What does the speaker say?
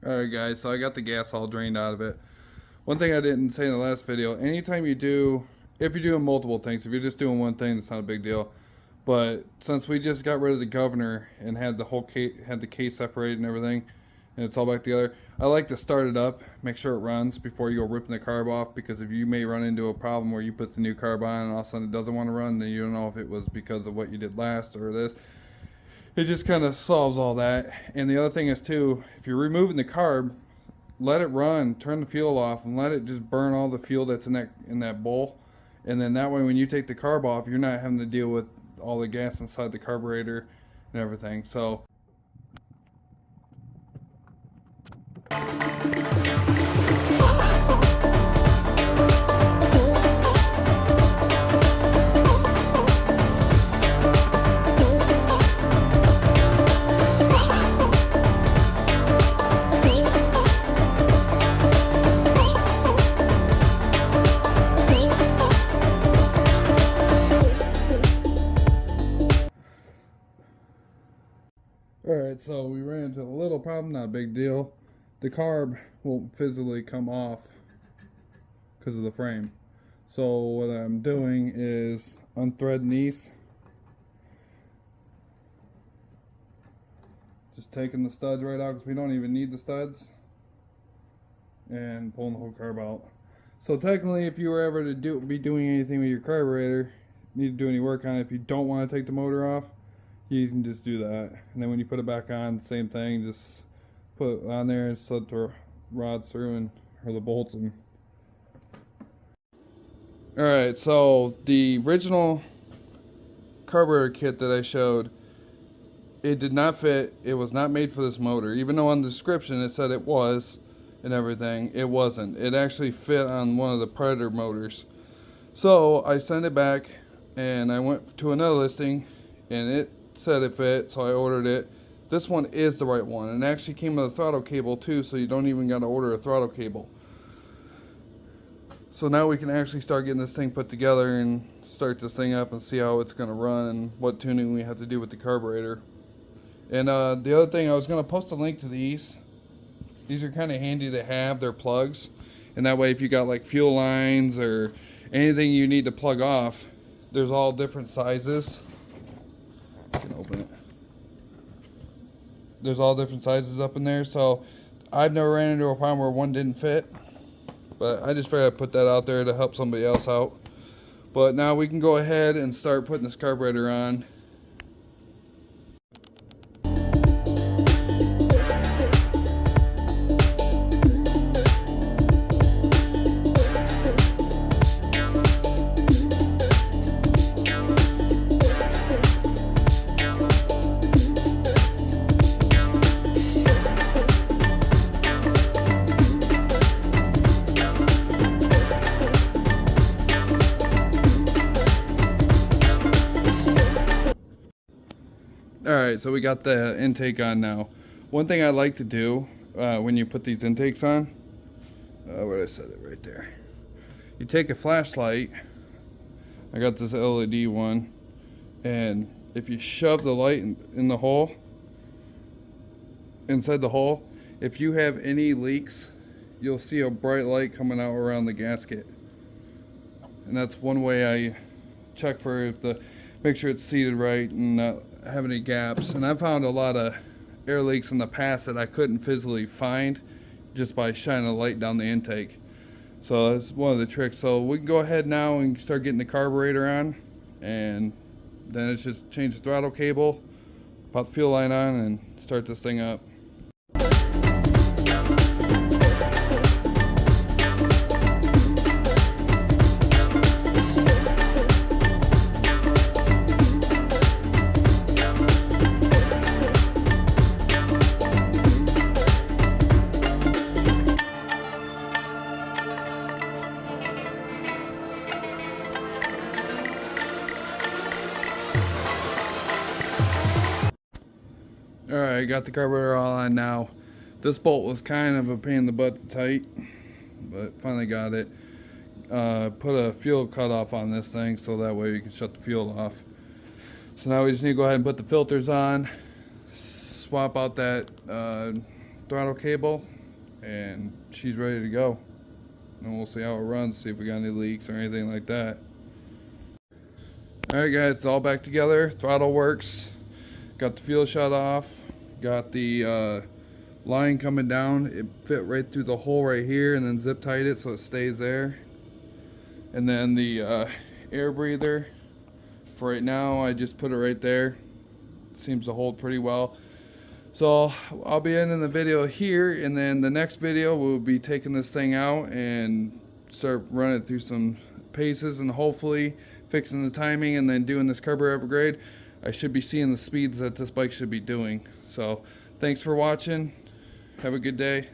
Alright guys, so I got the gas all drained out of it. One thing I didn't say in the last video, anytime you do, if you're doing multiple things, if you're just doing one thing, it's not a big deal. But since we just got rid of the governor and had the whole case, had the case separated and everything, and it's all back together, I like to start it up, make sure it runs before you go ripping the carb off, because if you may run into a problem where you put the new carb on and all of a sudden it doesn't want to run, then you don't know if it was because of what you did last or this. It just kind of solves all that. And the other thing is too, if you're removing the carb, let it run, turn the fuel off, and let it just burn all the fuel that's in that bowl. And then that way when you take the carb off, you're not having to deal with all the gas inside the carburetor and everything. So alright, so we ran into a little problem, not a big deal. The carb won't physically come off because of the frame. So what I'm doing is unthreading these. Just taking the studs right out because we don't even need the studs. And pulling the whole carb out. So technically if you were ever to be doing anything with your carburetor, need to do any work on it, if you don't want to take the motor off, you can just do that. And then when you put it back on, same thing, just put it on there and slid the rods through and or the bolts and. Alright, so the original carburetor kit that I showed, it did not fit. It was not made for this motor. Even though on the description it said it was and everything, it wasn't. It actually fit on one of the Predator motors. So I sent it back and I went to another listing and it said it fit, so I ordered it. This one is the right one, and it actually came with a throttle cable too, so you don't even got to order a throttle cable. So now we can actually start getting this thing put together and start this thing up and see how it's going to run and what tuning we have to do with the carburetor. And the other thing, I was going to post a link to these. These are kind of handy to have. They're plugs, and that way if you got like fuel lines or anything you need to plug off, there's all different sizes. Can open it. There's all different sizes up in there, so I've never ran into a problem where one didn't fit, but I just figured I'd put that out there to help somebody else out. But now we can go ahead and start putting this carburetor on. Alright, so we got the intake on now. One thing I like to do when you put these intakes on, where did I set it? Right there. You take a flashlight, I got this LED one, and if you shove the light in the hole, inside the hole, if you have any leaks, you'll see a bright light coming out around the gasket. And that's one way I check for make sure it's seated right and not have any gaps. And I've found a lot of air leaks in the past that I couldn't physically find just by shining a light down the intake. So that's one of the tricks. So we can go ahead now and start getting the carburetor on, and then it's just change the throttle cable, pop the fuel line on, and start this thing up. Alright, I got the carburetor all on now. This bolt was kind of a pain in the butt to tight, but finally got it. Put a fuel cutoff on this thing so that way we can shut the fuel off. So now we just need to go ahead and put the filters on, swap out that throttle cable, and she's ready to go. And we'll see how it runs, see if we got any leaks or anything like that. Alright guys, it's all back together. Throttle works. Got the fuel shut off. Got the line coming down. It fit right through the hole right here, and then zip tied it so it stays there. And then the air breather, for right now, I just put it right there. Seems to hold pretty well. So I'll be ending the video here, and then the next video we'll be taking this thing out and start running it through some paces, and hopefully fixing the timing, and then doing this carburetor upgrade. I should be seeing the speeds that this bike should be doing. So thanks for watching. Have a good day.